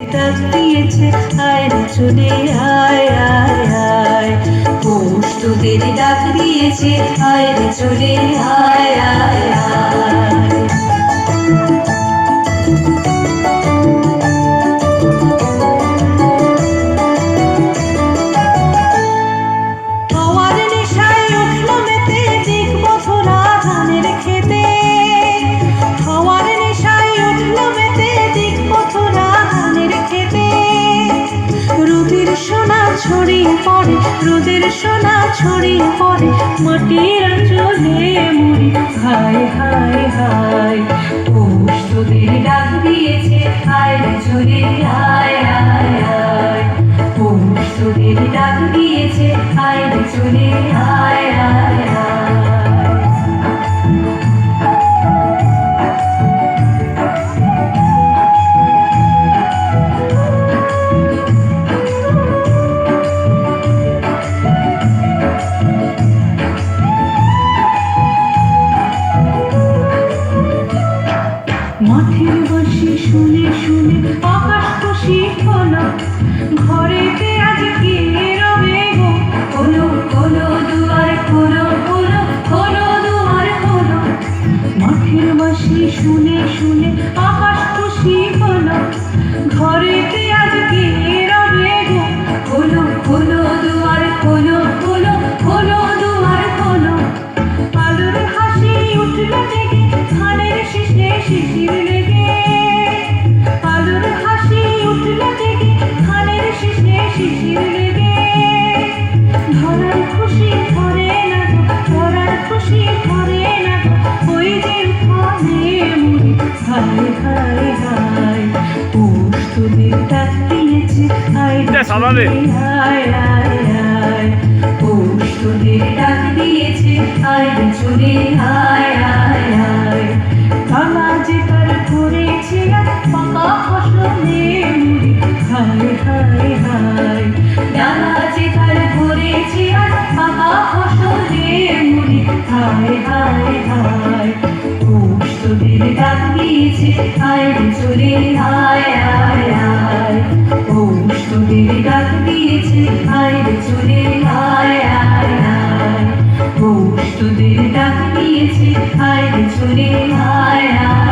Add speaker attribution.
Speaker 1: ডাক দিয়েছে আয় রে চলে আয় আয় আয়। পৌষ তোদের ডাক দিয়েছে আয় রে চলে আয় আয় আয়। ছড়িয়ে পড়ে রোদের সোনা ছড়িয়ে পড়ে মাটির আঁচলে মুড়ি হায় হায় হায়। পৌষ তোদের ডাক দিয়েছে আয় রে চলে আয় আয় আয়। পৌষ তোদের ডাক দিয়েছে আয় রে চলে আয় আয় আয়। মাঠের বাঁশি শুনে শুনে আকাশ খুশি হলো, ঘরেতে আজ কি রবে গো। খোলো খোলো দুয়ার খোলো খোলো খোলো দুয়ার খোলো। মাঠের বাঁশি শুনে শুনে আকাশ খুশি হলো, ঘরেতে আজ কি রবে গো। খোলো খোলো দুয়ার খোলো খোলো খোলো দুয়ার খোলো। আলোর হাসি উঠল জেগে ধানের শীষে শিশির লেগে। আলোর হাসি উঠল জেগে ধানের শীষে শিশির লেগে। ধরার খুশি ধরে না গো, ধরার খুশি ধরে না গো। ওই যে উঠানে মুড়ি হায় হায় হায়। পৌষ তোদের ডাক দিয়েছে আয় রে চলে আয় আয় আয়। পৌষ তোদের ডাক দিয়েছে আয় রে চলে আয় আয় আয়। কালা যে তার ধরেছে পাকা ফসলে মুড়ি হায় হায় হায়। ডালা যে তার ধরেছে পাকা ফসলে মুড়ি হায় হায় হায়। পৌষ তোদের ডাক দিয়েছে আয় রে চলে আয় আয় আয়। পৌষ তোদের ডাক দিয়েছে আয় রে চলে আয় আয় আয়। পৌষ তোদের ডাক দিয়েছে আয় রে চলে আয় আয়।